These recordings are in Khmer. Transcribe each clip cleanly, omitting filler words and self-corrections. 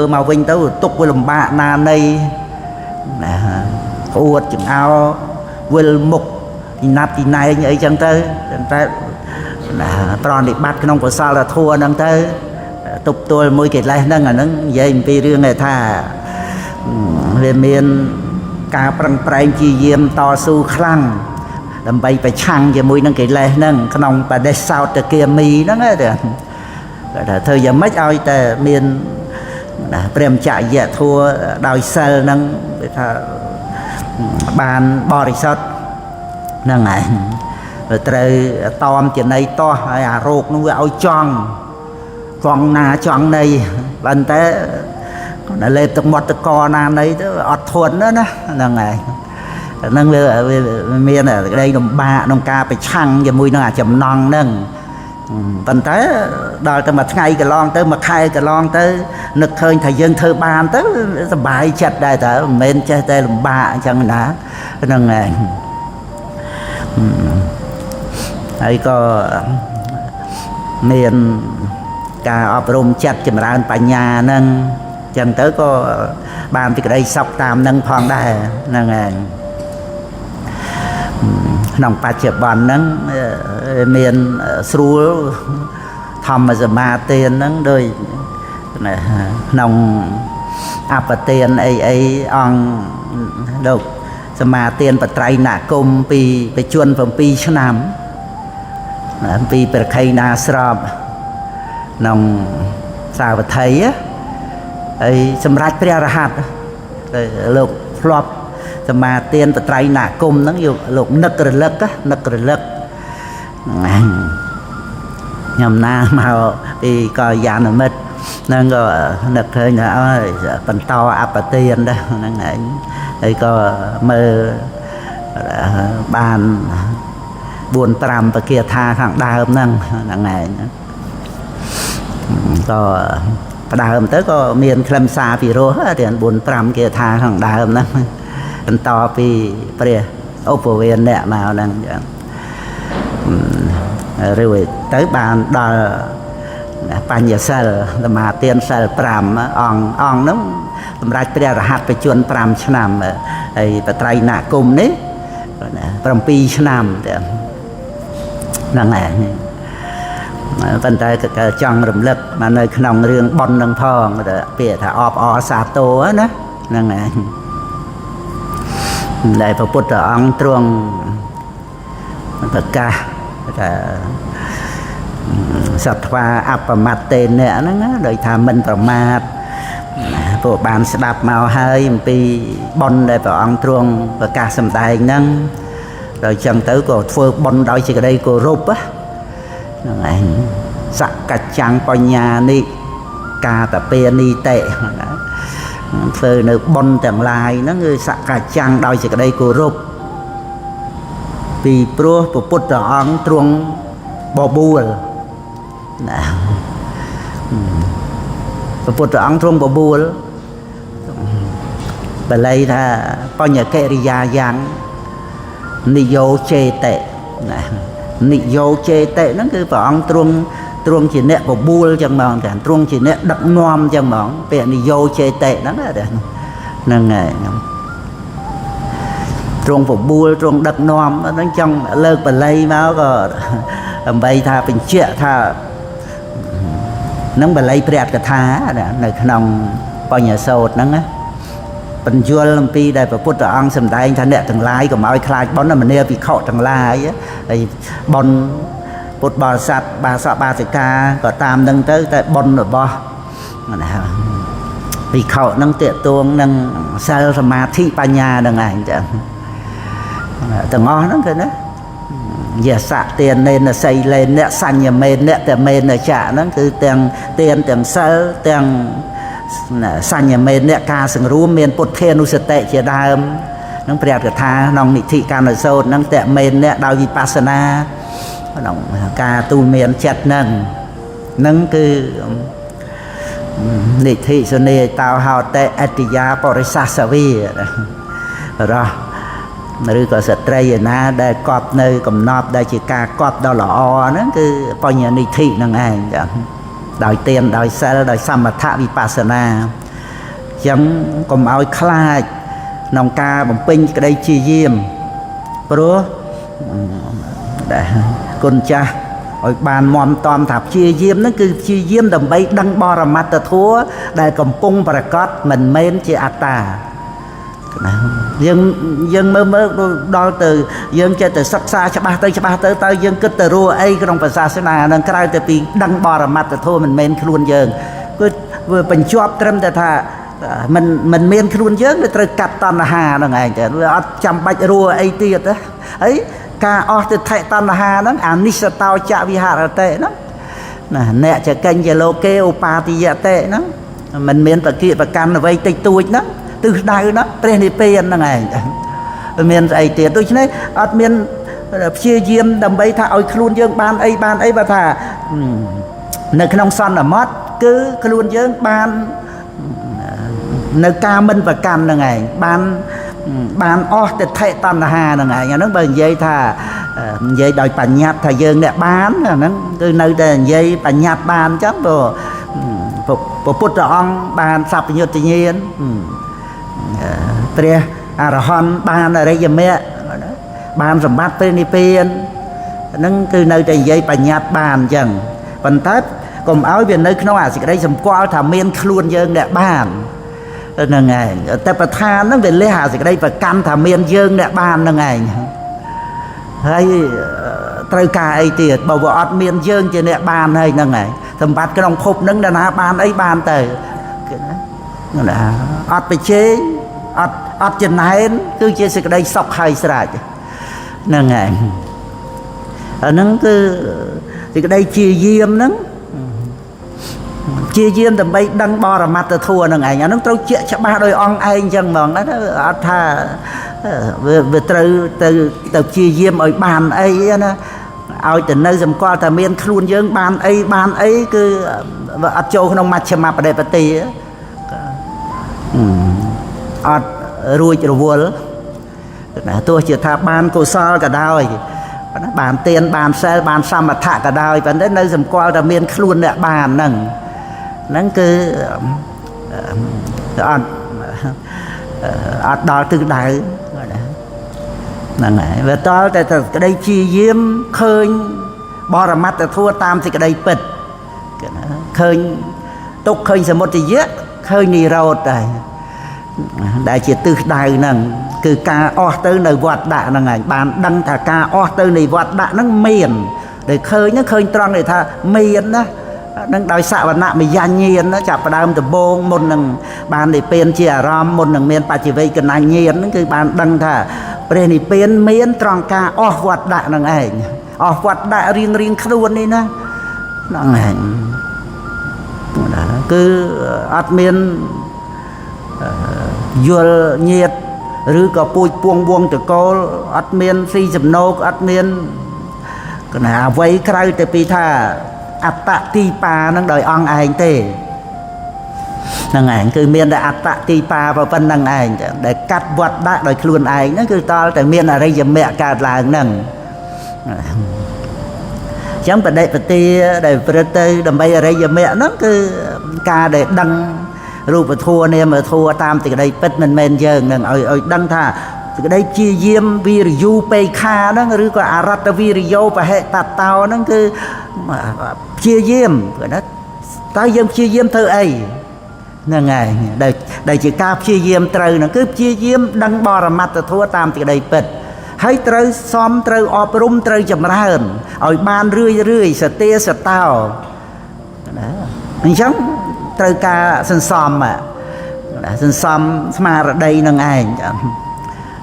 mà vinh tới tục với làm bạ na này uột chừng ao với mục nạp thì này như ấy chẳng tới tròn thì bắt cái nông của sao là thua nâng tới tục tôi mới kể lại nâng nó dây vì riêng này thà về miền cá prang prang chi diêm to su khăn làm bay phải chăng về mũi nâng kể lại nâng cái nông bà đây sao từ kia mì nó nghe được thời giờ mấy ai tại miền prem chạy về thua đòi sờ nâng bàn bò đi sót nâng này rồi trời tòm trên này to à ruột nó áo tròn con na tròn này lần té nó lên từ một từ con na đấy ọt thuần đó nâng này nâng miền ở đây đồng ba đồng ca phải chăng và mùi nó chầm non nâng tận tới đòi tới mà ngay cái lon tới mà khai cái lon tới nực hơi thầy dân thơ ban tới bài chặt đây tới men chơi tay làm bạ chẳng đã nâng này ấy có miền cả ọp rôm chặt chìm ra bà nhà nâng chẳng tới có bàn thì cái đây sọc tam nâng phong đây nâng này nông ba chợ bòn nâng miền sưu thầm mà giờ ma tiền nâng đôi nông áp tiền ấy on đâu giờ ma tiền bật trai nạ công piไปชวนผมปีชนามปีเปิดใครนาสอบน้องสาวไทยไอ้สำรัดเปรี้ยรหัสลูกพลอบจะมาเตียนปัตไตรหนากุมนั่งอยู่ลูกนึกกระลึกนึกกระลึกยำหน้ามาปีก็ยานมิดนั่งก็นึกเคยนะปันตออัปเตียนได้นั่งไงไอ้ก็มือบานบุญปรำปะเกียธาข้างดาวนั่งนั่งไงก็ดาวtớiก็เมียนคลำซาปีโร่เดี๋ยวบุญปรำเกียธาข้างดาวนั่งเป็นต่อปีเปรียโอปเวนเนี่ยมานั่งเรื่อยtới bàn đòปัญญาเซลมาเตียนเซลปรำอ่องน้ำสำหรับเปรียรหัสไปชวนปรำชนามไอ้ปัตไตรหนากุมนี้ปรำปีชนามเดี๋ยวนั่งไงปัญญาก็จังรำลึกมาในขนมเรื่องบอลนังพองเปียถ้าออสาโตนะนั่งไงได้พระพุทธองค์ตรงประกาศสัตวาอัปมาเตนเนี่ยนั่นนะโดยทำมันประมาทพวกบานสดับมาให้ปีบอลได้พระองค์ตรงประกาศสำได้นั่งโดยจังtớiก็ฝึกบอลโดยสิ่งใดก็รูปนั่นไงสักกัจจังปัญญานี่กาตะเปียนีเตะเฟอร์นึกบนแต่งลายนั่นคือสักกะจังโดยจากใดกูรูปปีโปรปุตตะอังตรงบ่บัวนะปุตตะอังตรงบ่บัวไปเลยถ้าปัญญาเกริยายังนิโยเจเตนิโยเจเตนั่นคือพระองค์ตรงchỉ nè của bùa chẳng mong cả trong chỉ nè đập nom chẳng mong về đi vô chơi tệ đó đấy nâng ngày trong của bùa trong đập nom nó trong lơ bờ lây máu có bay tha bình chuyện tha nâng bờ lây bẹt cả thá này nòng bao nhiêu sâu nâng á bình chua làm pi đây và phút ăn sầm đây anh nè thằng lái của máu khai bón là mình nêu bị khọ thằng lái ấy bón bột bò sạt bà sọ bà phải ca có tam nâng tới tại bồn rồi bò vì khẩu nâng tiện tuông nâng sao mà thị bà nhà đằng này tầng ngon lắm cơ đó giờ xạ tiền nên là xây lên nè xanh nhà mền nè tiền mền là trả nó cứ tiền tiền sơ tiền xanh nhà mền nè ca sừng rú miền bột thiên u sệt tệ chia đa nâng bẹt cả tha nòng nị thị ca nội sâu nâng tiền mền nè đào vipassana động ca tu miền chặt nâng cứ nị thị số này tao hào tệ etiya porisasavi rồi rồi có sợi dây na để cọp nơi cầm nọp đây chỉ ca cọp đó là o nó cứ bao nhiêu nị thị nâng anh ដោយទានដោយសិលដោយសមថវិបស្សនាចឹងកុំឲ្យខ្លាចក្នុងការបំពេញក្តីជាយាមព្រោះគុណចាស់ឲ្យបានមមតំថាព្យាយាមហ្នឹងគឺព្យាយាមដើម្បីដឹងបរមត្តធម៌ដែលកំពុងប្រកបមិនមែនជាអត្តាណាយើងមើលដល់ទៅយើងចេះតែសិក្សាច្បាស់ទៅតើយើងគិតទៅរស់អីក្នុងសាសនានឹងក្រៅតែពីដឹងបរមត្តធម៌មិនមែនខ្លួនយើងគឺវាបញ្ជាប់ត្រឹមតែថាមិនមានខ្លួនយើងវាត្រូវកាត់តណ្ហាហ្នឹងឯងតែវាអត់ចាំបាច់រស់អីទៀតទេហើយការអស់ទិដ្ឋិតណ្ហាហ្នឹងអានិស្សតោចវិហរតិហ្នឹងណាអ្នកចកិញ្ញលោកេឧបាតិយតិហ្នឹងមិនមានបកិបកម្មអ្វីតិចតួចហ្នឹងទិសដៅហ្នឹងព្រះនិព្វានហ្នឹងឯងមានស្អីទៀតដូច្នេះអត់មានព្យាយាមដើម្បីថាឲ្យខ្លួនយើងបានអីបើថានៅក្នុងសន្មតគឺខ្លួនយើងបាននៅការមិនប្រកាន់ហ្នឹងឯងបានអស់ទិដ្ឋិតណ្ហាហ្នឹងឯងអាហ្នឹងបើនិយាយថានិយាយដោយបញ្ញត្តិថាយើងអ្នកបានអាហ្នឹងគឺនៅតែនិយាយបញ្ញត្តិបានអញ្ចឹងព្រោះព្រះពុទ្ធអង្គបានសព្វញុត្តញ្ញាណព្រះអរហន្តបានអរិយមគ្គបានសម្បត្តិព្រះនិព្វានហ្នឹងគឺនៅតែនិយាយបញ្ញត្តិបានអញ្ចឹងប៉ុន្តែកុំឲ្យវានៅក្នុងអាសេចក្តីសម្គាល់ថាមានខ្លួនយើងអ្នកបានហ្នឹងឯងតែប្រធានហ្នឹងវាលះអាសេចក្តីប្រកាន់ថាមានយើងអ្នកបានហ្នឹងឯងហើយត្រូវការអីទៀតបើវាអត់មានយើងជាអ្នកបានហើយហ្នឹងឯងសម្បត្តិក្នុងភពហ្នឹងដល់ណាបានអីបានទៅណាអត់បច្ចេកអត់ចំណែនគឺជាសេចក្តីសុខហើយស្រេចហ្នឹងឯងអាហ្នឹងគឺសេចក្តីជាយាមហ្នឹងជាយាមដើម្បីដឹងបរមត្តធម៌ហ្នឹងឯងអាហ្នឹងត្រូវជាក់ច្បាស់ដោយអង្គឯងអញ្ចឹងហ្មងណាអត់ថាវាត្រូវទៅជាយាមឲ្យបានអីណាឲ្យទៅនៅសម្គាល់ថាមានខ្លួនយើងបានអីគឺអត់ចូលក្នុងមជ្ឈមបដិបទាអត់រួចរវល់ណាទោះជាថាបានកុសលក៏ដោយបានទានបានសិលបានសមថៈក៏ដោយប៉ុន្តែនៅសម្គាល់ថាមានខ្លួនអ្នកបានហ្នឹងគឺអត់ដល់ទិសដៅហ្នឹងហើយវាតល់តែក្តីជាយាមឃើញបរមត្តធម៌តាមសេចក្តីពិតឃើញទុក្ខឃើញសមុទយៈឃើញនិរោធដែលជាទិសដៅហ្នឹងគឺការអស់ទៅនៅវត្តដាក់ហ្នឹងឯងបានដឹងថាការអស់ទៅនៃវត្តដាក់ហ្នឹងមានដែលឃើញហ្នឹងឃើញត្រង់ដែលថាមានណានឹងដោយសវណៈមយញ្ញាណចាប់ផ្ដើមដំបូងមុននឹងបាននិព្វានជាអារម្មណ៍មុននឹងមានបច្ចវេកណញ្ញាណហ្នឹងគឺបានដឹងថាព្រះនិព្វានមានត្រង់ការអស់វត្តដាក់ហ្នឹងឯងអស់វត្តដាក់រៀងខ្លួននេះណាហ្នឹងឯងគឺអត់មានយល់ញាតឬក៏ពូជពួងវងតកូលអត់មានស៊ីសំណោកអត់មានកណាអ្វីក្រៅតែពីថាអត្តទីបានឹងដោយអង្គឯងទេហ្នឹងឯងគឺមានតែអត្តទីបាប៉ុណ្្នឹងឯងដែលកាត់វត្តដាក់ដោយខ្លួនឯងហ្នឹងគឺតលតែមានអរិយមគ្គកើតឡើងហ្នឹងអញ្ចឹងបដិបទាដែលប្រព្រឹត្តទៅដើម្បីអរិយមគ្គហ្នឹងគឺការដែលដឹងរូបធម៌នាមធម៌តាមសេចក្តីពិតមិនមែនយើងនឹងឲ្យដឹងថាសេចក្តីជាយាមវិរិយូបេខាហ្នឹងឬក៏អរតវិរិយោបហេតតោហ្នឹងគឺព្យាយាមណាតើយើងព្យាយាមធ្វើអីហ្នឹងហើយដែលជាការព្យាយាមត្រូវហ្នឹងគឺព្យាយាមដឹងបរមត្តធម៌តាមសេចក្តីពិតហើយត្រូវសមត្រូវអប់រំត្រូវចម្រើនឲ្យបានរឿយសតិសតោណាអញ្ចឹងត្រូវការសន្សំស្មារតីនឹងឯង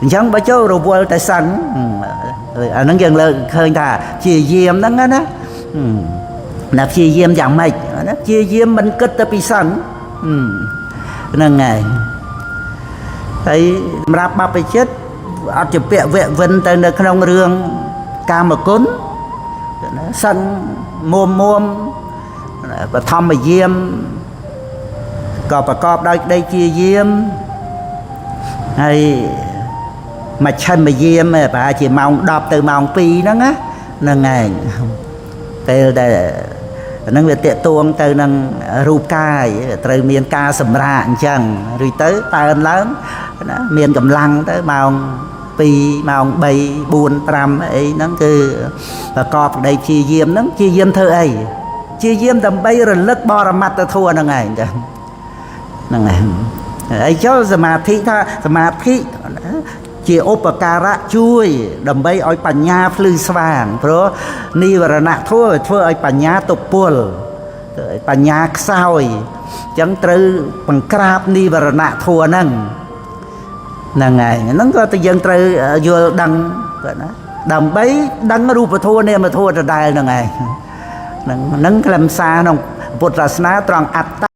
អញ្ចឹងបើចូលរវល់តែសឹងអាហ្នឹងយើងលើកឃើញថាជាយាមហ្នឹងណាព្យាយាមយ៉ាងម៉េចណាព្យាយាមមិនគិតទៅពីសឹងហ្នឹងហើយហើយសម្រាប់បព្វជិតអត់ជាពាក្យវៈវិនទៅនៅក្នុងរឿងកាមគុណសឹងមុំបឋមយាមក៏ប្រកបដោយក្តីជាយាមហើយមជ្ឈិមយាមប្រហែលជាម៉ោង10ទៅម៉ោង2ហ្នឹងណាហ្នឹងឯងពេលដែល នឹងវាតេតួងទៅនឹងរូបកាយត្រូវមានការសម្រាកអញ្ចឹងឬទៅតើនឡើងណាមានកម្លាំងទៅម៉ោង2ម៉ោង3 4 5អីហ្នឹងគឺប្រកបក្តីព្យាយាមហ្នឹងព្យាយាមធ្វើអីព្យាយាមដើម្បីរលឹកបរមត្តធម៌ហ្នឹងឯងចាហ្នឹងឯងអីចុះសមាធិថាសមាធិជាឧបការៈជួយដើម្បីឲ្យបញ្ញាភ្លឺស្វាងព្រោះនិវរណៈធម៌ធ្វើឲ្យបញ្ញាទពលបញ្ញាខ្សោយអញ្ចឹងត្រូវបង្ក្រាបនិវរណៈធម៌ហ្នឹងហ្នឹងហើយហ្នឹងក៏តែយើងត្រូវយល់ដឹងគាត់ណាដើម្បីដឹងរូបធម៌នាមធម៌ដដែលហ្នឹងឯងហ្នឹងខ្លឹមសារក្នុងពុទ្ធសាសនាត្រង់អត្ត